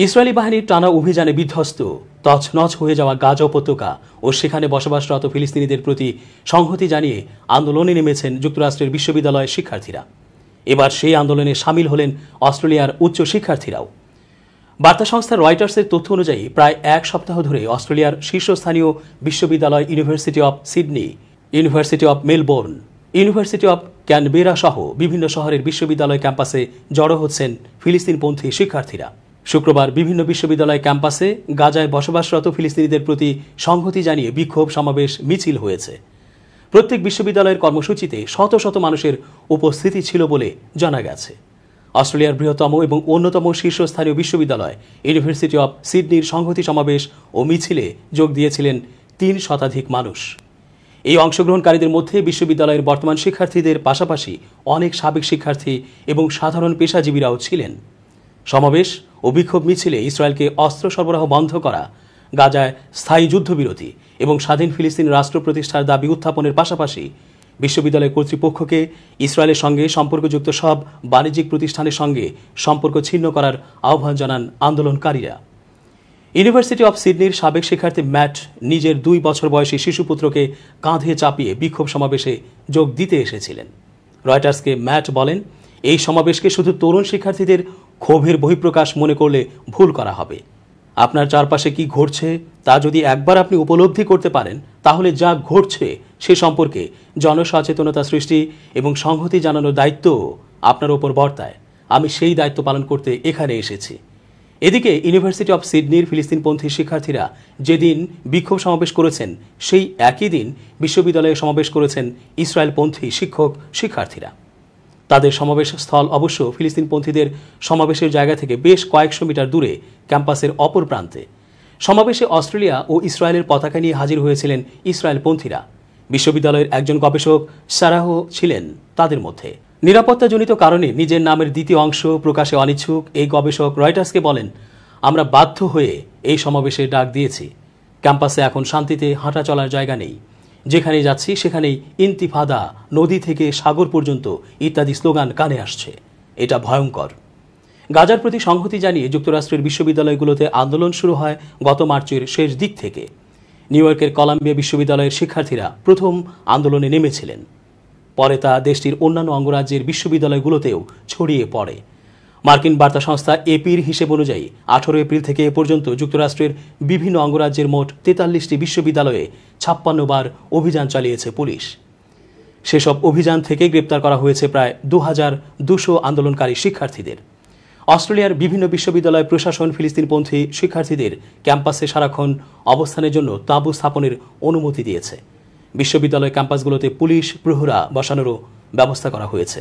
Israeli বাহিনীর টানা অভিযানে বিধ্বস্ত তছনছ হয়ে যাওয়া গাজা উপত্যকা ও সেখানে বসবাসরত ফিলিস্তিনিদের প্রতি সংহতি জানিয়ে আন্দোলনে নেমেছেন যুক্তরাষ্ট্রের বিশ্ববিদ্যালয়ের শিক্ষার্থীরা। এবার সেই আন্দোলনে সামিল হলেন অস্ট্রেলিয়ার উচ্চ শিক্ষার্থীরাও। বার্তা সংস্থা রয়টার্সের তথ্য অনুযায়ী প্রায় এক সপ্তাহ ধরে অস্ট্রেলিয়ার শীর্ষস্থানীয় বিশ্ববিদ্যালয় university of Sydney, university of Melbourne, university of Canberra সহ বিভিন্ন শহরের বিশ্ববিদ্যালয় ক্যাম্পাসে জড়ো হচ্ছেন ফিলিস্তিনপন্থী শিক্ষার্থীরা। শুক্রবার বিভিন্ন বিশ্ববিদ্যালয় ক্যাম্পাসে গাজায় বসবাসরত ফিলিস্তিনিদের প্রতি সংহতি জানিয়ে বিক্ষোভ সমাবেশ মিছিল হয়েছে। প্রত্যেক বিশ্ববিদ্যালয়ের কর্মসূচিতে শত শত মানুষের উপস্থিতি ছিল বলে জানা গেছে। অস্ট্রেলিয়ার বৃহত্তম এবং অন্যতম শীর্ষস্থানীয় বিশ্ববিদ্যালয় ইউনিভার্সিটি অব সিডনির সংহতি সমাবেশ ও মিছিলে যোগ দিয়েছিলেন ৩ শতাধিক মানুষ। এই অংশগ্রহণকারীদের মধ্যে বিশ্ববিদ্যালয়ের বর্তমান শিক্ষার্থীদের পাশাপাশি অনেক সাবেক শিক্ষার্থী এবং সাধারণ পেশাজীবীরাও ছিলেন। সমাবেশ ও বিক্ষোভ মিছিলে ইসরায়েলকে অস্ত্র সরবরাহ বন্ধ করা, গাজায় স্থায়ী যুদ্ধবিরতি এবং স্বাধীন ফিলিস্তিন রাষ্ট্র প্রতিষ্ঠার দাবি উত্থাপনের পাশাপাশি বিশ্ববিদ্যালয় কর্তৃপক্ষকে ইসরায়েলের সঙ্গে সম্পর্কযুক্ত সব বাণিজ্যিক প্রতিষ্ঠানের সঙ্গে সম্পর্ক ছিন্ন করার আহ্বান জানান আন্দোলনকারীরা। ইউনিভার্সিটি অব সিডনির সাবেক শিক্ষার্থী ম্যাট নিজের 2 বছর বয়সী শিশুপুত্রকে কাঁধে চাপিয়ে বিক্ষোভ সমাবেশে যোগ দিতে এসেছিলেন। রয়টার্সকে ম্যাট বলেন, এই সমাবেশকে শুধু তরুণ শিক্ষার্থীদের ক্ষোভের বহিঃপ্রকাশ মনে করলে ভুল করা হবে। আপনার চারপাশে কি ঘটছে তা যদি একবার আপনি উপলব্ধি করতে পারেন, তাহলে যা ঘটছে সে সম্পর্কে জনসচেতনতা সৃষ্টি এবং সংহতি জানানোর দায়িত্ব আপনার ওপর বর্তায়। আমি সেই দায়িত্ব পালন করতে এখানে এসেছি। এদিকে ইউনিভার্সিটি অব সিডনির ফিলিস্তিনপন্থী শিক্ষার্থীরা যেদিন বিক্ষোভ সমাবেশ করেছেন, সেই একই দিন বিশ্ববিদ্যালয়ে সমাবেশ করেছেন ইসরায়েলপন্থী শিক্ষক শিক্ষার্থীরা। তাদের সমাবেশ স্থল অবশ্য ফিলিস্তিনপন্থীদের সমাবেশের জায়গা থেকে বেশ কয়েকশো মিটার দূরে ক্যাম্পাসের অপর প্রান্তে। সমাবেশে অস্ট্রেলিয়া ও ইসরায়েলের পতাকা নিয়ে হাজির হয়েছিলেন ইসরায়েলপন্থীরা। বিশ্ববিদ্যালয়ের একজন গবেষক সারাহ ছিলেন তাদের মধ্যে। নিরাপত্তাজনিত কারণে নিজের নামের দ্বিতীয় অংশ প্রকাশে অনিচ্ছুক এই গবেষক রয়টার্সকে বলেন, আমরা বাধ্য হয়ে এই সমাবেশে ডাক দিয়েছি। ক্যাম্পাসে এখন শান্তিতে হাঁটা চলার জায়গা নেই। যেখানে যাচ্ছি সেখানেই ইন্তিফাদা, নদী থেকে সাগর পর্যন্ত ইত্যাদি স্লোগান কানে আসছে। এটা ভয়ঙ্কর। গাজার প্রতি সংহতি জানিয়ে যুক্তরাষ্ট্রের বিশ্ববিদ্যালয়গুলোতে আন্দোলন শুরু হয় গত মার্চের শেষ দিক থেকে। নিউ ইয়র্কের কলাম্বিয়া বিশ্ববিদ্যালয়ের শিক্ষার্থীরা প্রথম আন্দোলনে নেমেছিলেন। পরে তা দেশটির অন্যান্য অঙ্গরাজ্যের বিশ্ববিদ্যালয়গুলোতেও ছড়িয়ে পড়ে। মার্কিন বার্তা সংস্থা এপির হিসেব অনুযায়ী 18 এপ্রিল থেকে এ পর্যন্ত যুক্তরাষ্ট্রের বিভিন্ন অঙ্গরাজ্যের মোট 43টি বিশ্ববিদ্যালয়ে 56 বার অভিযান চালিয়েছে পুলিশ। সেসব অভিযান থেকে গ্রেপ্তার করা হয়েছে প্রায় 2200 আন্দোলনকারী শিক্ষার্থীদের। অস্ট্রেলিয়ার বিভিন্ন বিশ্ববিদ্যালয় প্রশাসন ফিলিস্তিনপন্থী শিক্ষার্থীদের ক্যাম্পাসে সারাক্ষণ অবস্থানের জন্য তাঁবু স্থাপনের অনুমতি দিয়েছে। বিশ্ববিদ্যালয় ক্যাম্পাসগুলোতে পুলিশ প্রহরা বসানোরও ব্যবস্থা করা হয়েছে।